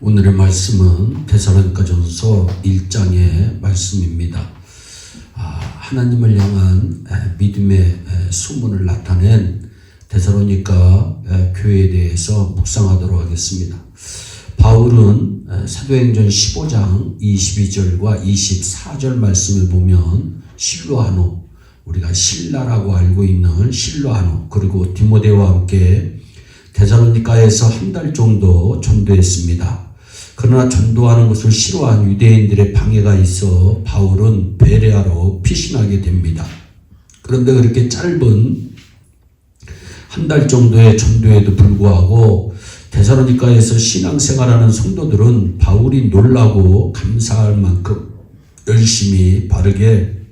오늘의 말씀은 데살로니가전서 1장의 말씀입니다. 하나님을 향한 믿음의 소문을 나타낸 데살로니가 교회에 대해서 묵상하도록 하겠습니다. 바울은 사도행전 15장 22절과 24절 말씀을 보면 실로아노, 우리가 신라라고 알고 있는 실로아노, 그리고 디모데와 함께 데살로니가에서 한 달 정도 전도했습니다. 그러나 전도하는 것을 싫어한 유대인들의 방해가 있어 바울은 베레아로 피신하게 됩니다. 그런데 그렇게 짧은 한 달 정도의 전도에도 불구하고 데살로니가에서 신앙생활하는 성도들은 바울이 놀라고 감사할 만큼 열심히 바르게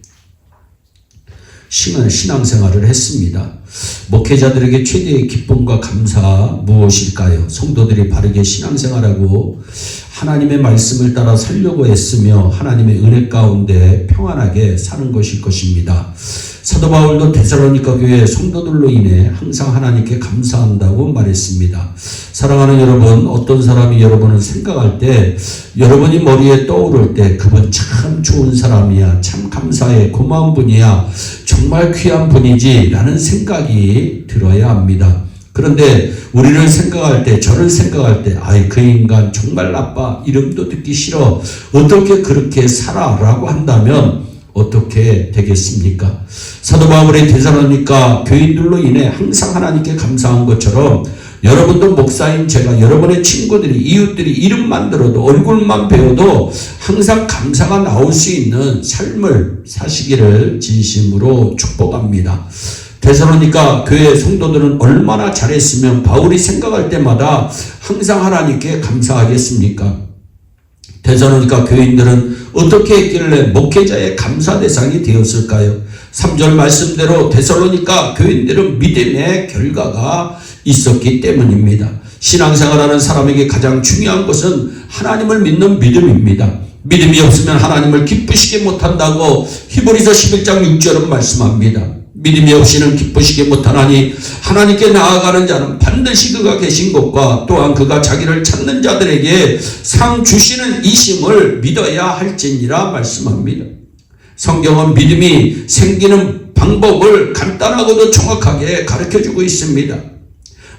신앙생활을 했습니다. 목회자들에게 최대의 기쁨과 감사 무엇일까요? 성도들이 바르게 신앙생활하고 하나님의 말씀을 따라 살려고 했으며 하나님의 은혜 가운데 평안하게 사는 것일 것입니다. 사도 바울도 데살로니가 교회 성도들로 인해 항상 하나님께 감사한다고 말했습니다. 사랑하는 여러분, 어떤 사람이 여러분을 생각할 때, 여러분이 머리에 떠오를 때 그분 참 좋은 사람이야, 참 감사해, 고마운 분이야, 정말 귀한 분이지 라는 생각이 들어야 합니다. 그런데 우리를 생각할 때, 저를 생각할 때, 아이 그 인간 정말 나빠, 이름도 듣기 싫어, 어떻게 그렇게 살아 라고 한다면 어떻게 되겠습니까? 사도 바울의 데살로니가 교인들로 인해 항상 하나님께 감사한 것처럼 여러분도 목사인 제가 여러분의 친구들이, 이웃들이 이름만 들어도, 얼굴만 배워도 항상 감사가 나올 수 있는 삶을 사시기를 진심으로 축복합니다. 데살로니가 교회 성도들은 얼마나 잘했으면 바울이 생각할 때마다 항상 하나님께 감사하겠습니까? 데살로니가 교인들은 어떻게 했길래 목회자의 감사 대상이 되었을까요? 3절 말씀대로 데살로니가 교인들은 믿음의 결과가 있었기 때문입니다. 신앙생활하는 사람에게 가장 중요한 것은 하나님을 믿는 믿음입니다. 믿음이 없으면 하나님을 기쁘시게 못한다고 히브리서 11장 6절은 말씀합니다. 믿음이 없이는 기쁘시게 못하나니 하나님께 나아가는 자는 반드시 그가 계신 것과 또한 그가 자기를 찾는 자들에게 상 주시는 이심을 믿어야 할지니라 말씀합니다. 성경은 믿음이 생기는 방법을 간단하고도 정확하게 가르쳐주고 있습니다.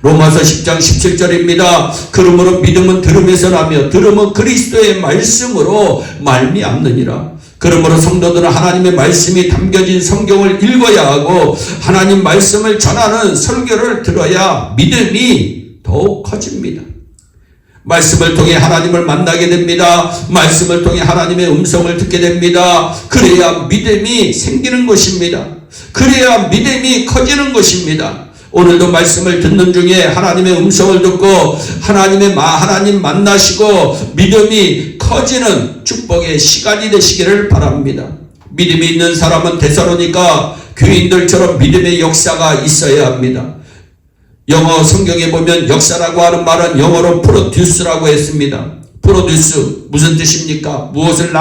로마서 10장 17절입니다. 그러므로 믿음은 들음에서 나며 들음은 그리스도의 말씀으로 말미암느니라. 그러므로 성도들은 하나님의 말씀이 담겨진 성경을 읽어야 하고 하나님 말씀을 전하는 설교를 들어야 믿음이 더욱 커집니다. 말씀을 통해 하나님을 만나게 됩니다. 말씀을 통해 하나님의 음성을 듣게 됩니다. 그래야 믿음이 생기는 것입니다. 그래야 믿음이 커지는 것입니다. 오늘도 말씀을 듣는 중에 하나님의 음성을 듣고 하나님 만나시고 믿음이 커지는 축복의 시간이 되시기를 바랍니다. 믿음이 있는 사람은 데살로니가 교인들처럼 믿음의 역사가 있어야 합니다. 영어 성경에 보면 역사라고 하는 말은 영어로 프로듀스라고 했습니다. 프로듀스 무슨 뜻입니까? 무엇을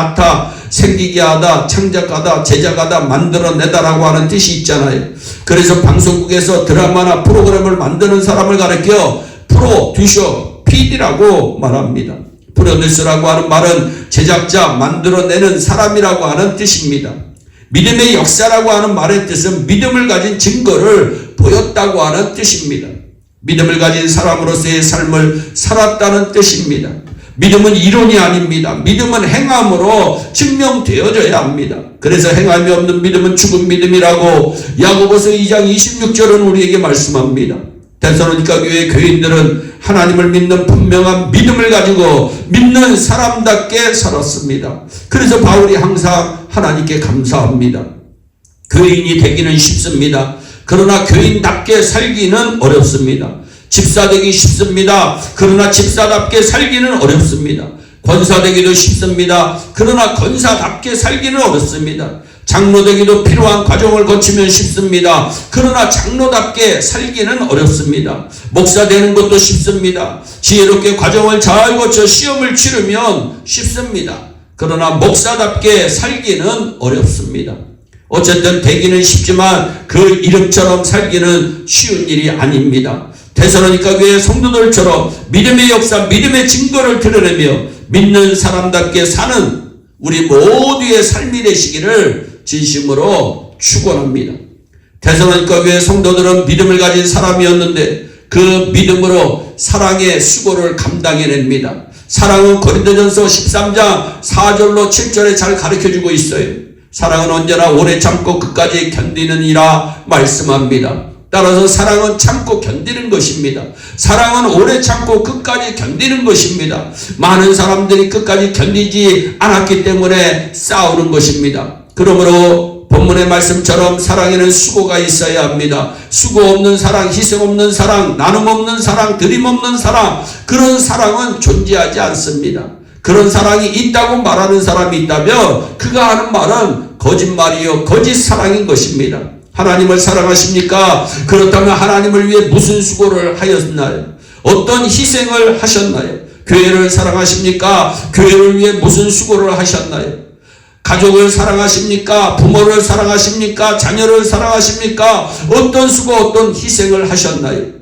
생기게 하다, 창작하다, 제작하다, 만들어내다라고 하는 뜻이 있잖아요. 그래서 방송국에서 드라마나 프로그램을 만드는 사람을 가리켜 프로듀서, PD라고 말합니다. 프로듀스라고 하는 말은 제작자, 만들어내는 사람이라고 하는 뜻입니다. 믿음의 역사라고 하는 말의 뜻은 믿음을 가진 증거를 보였다고 하는 뜻입니다. 믿음을 가진 사람으로서의 삶을 살았다는 뜻입니다. 믿음은 이론이 아닙니다. 믿음은 행함으로 증명되어져야 합니다. 그래서 행함이 없는 믿음은 죽은 믿음이라고 야고보서 2장 26절은 우리에게 말씀합니다. 데살로니가 교회 교인들은 하나님을 믿는 분명한 믿음을 가지고 믿는 사람답게 살았습니다. 그래서 바울이 항상 하나님께 감사합니다. 교인이 되기는 쉽습니다. 그러나 교인답게 살기는 어렵습니다. 집사 되기 쉽습니다. 그러나 집사답게 살기는 어렵습니다. 권사 되기도 쉽습니다. 그러나 권사답게 살기는 어렵습니다. 장로 되기도 필요한 과정을 거치면 쉽습니다. 그러나 장로답게 살기는 어렵습니다. 목사 되는 것도 쉽습니다. 지혜롭게 과정을 잘 거쳐 시험을 치르면 쉽습니다. 그러나 목사답게 살기는 어렵습니다. 어쨌든 되기는 쉽지만 그 이름처럼 살기는 쉬운 일이 아닙니다. 데살로니가 교회 성도들처럼 믿음의 역사, 믿음의 증거를 드러내며 믿는 사람답게 사는 우리 모두의 삶이 되시기를 진심으로 축원합니다. 데살로니가 교회 성도들은 믿음을 가진 사람이었는데 그 믿음으로 사랑의 수고를 감당해냅니다. 사랑은 고린도전서 13장 4절로 7절에 잘 가르쳐주고 있어요. 사랑은 언제나 오래 참고 끝까지 견디느니라 말씀합니다. 따라서 사랑은 참고 견디는 것입니다. 사랑은 오래 참고 끝까지 견디는 것입니다. 많은 사람들이 끝까지 견디지 않았기 때문에 싸우는 것입니다. 그러므로 본문의 말씀처럼 사랑에는 수고가 있어야 합니다. 수고 없는 사랑, 희생 없는 사랑, 나눔 없는 사랑, 드림 없는 사랑, 그런 사랑은 존재하지 않습니다. 그런 사랑이 있다고 말하는 사람이 있다면 그가 하는 말은 거짓말이요, 거짓 사랑인 것입니다. 하나님을 사랑하십니까? 그렇다면 하나님을 위해 무슨 수고를 하였나요? 어떤 희생을 하셨나요? 교회를 사랑하십니까? 교회를 위해 무슨 수고를 하셨나요? 가족을 사랑하십니까? 부모를 사랑하십니까? 자녀를 사랑하십니까? 어떤 수고, 어떤 희생을 하셨나요?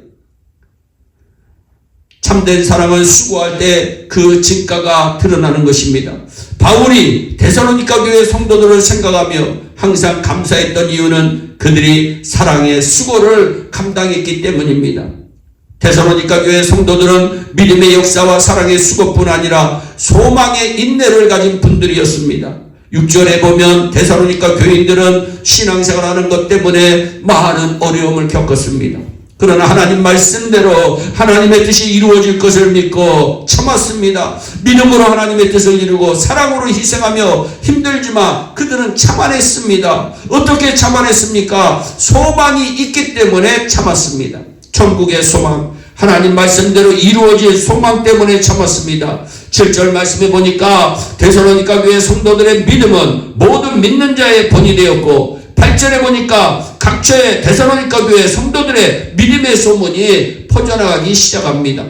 참된 사랑은 수고할 때 그 진가가 드러나는 것입니다. 바울이 데살로니가 교회 성도들을 생각하며 항상 감사했던 이유는 그들이 사랑의 수고를 감당했기 때문입니다. 데살로니가 교회 성도들은 믿음의 역사와 사랑의 수고뿐 아니라 소망의 인내를 가진 분들이었습니다. 6절에 보면 데살로니가 교인들은 신앙생활하는 것 때문에 많은 어려움을 겪었습니다. 그러나 하나님 말씀대로 하나님의 뜻이 이루어질 것을 믿고 참았습니다. 믿음으로 하나님의 뜻을 이루고 사랑으로 희생하며 힘들지만 그들은 참아냈습니다. 어떻게 참아냈습니까? 소망이 있기 때문에 참았습니다. 천국의 소망, 하나님 말씀대로 이루어질 소망 때문에 참았습니다. 7절 말씀해 보니까 데살로니가 교회 성도들의 믿음은 모든 믿는 자의 본이 되었고 8절에 보니까 각처의 데살로니가 교회 성도들의 믿음의 소문이 퍼져나가기 시작합니다.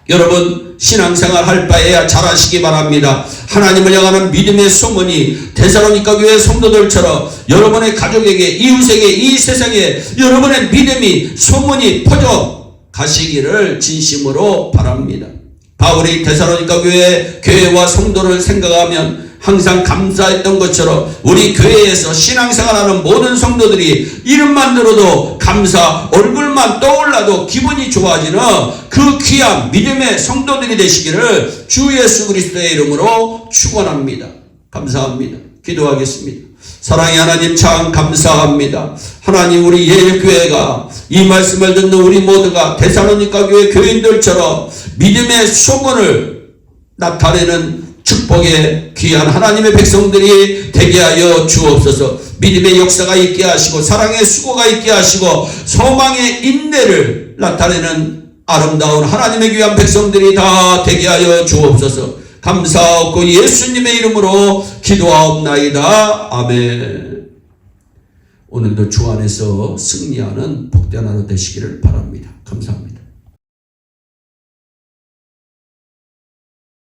여러분 신앙생활 할 바에야 잘하시기 바랍니다. 하나님을 향하는 믿음의 소문이 데살로니가 교회 성도들처럼 여러분의 가족에게, 이웃에게, 이 세상에 여러분의 믿음이 소문이 퍼져 가시기를 진심으로 바랍니다. 바울이 데살로니가 교회와 성도를 생각하면 항상 감사했던 것처럼 우리 교회에서 신앙생활하는 모든 성도들이 이름만 들어도 감사, 얼굴만 떠올라도 기분이 좋아지는 그 귀한 믿음의 성도들이 되시기를 주 예수 그리스도의 이름으로 축원합니다. 감사합니다. 기도하겠습니다. 사랑의 하나님 참 감사합니다. 하나님 우리 예일교회가 이 말씀을 듣는 우리 모두가 데살로니가 교회 교인들처럼 믿음의 소문을 나타내는 축복의 귀한 하나님의 백성들이 되게 하여 주옵소서. 믿음의 역사가 있게 하시고 사랑의 수고가 있게 하시고 소망의 인내를 나타내는 아름다운 하나님의 귀한 백성들이 다 되게 하여 주옵소서. 감사하고 예수님의 이름으로 기도하옵나이다. 아멘. 오늘도 주 안에서 승리하는 복된 하루 되시기를 바랍니다. 감사합니다.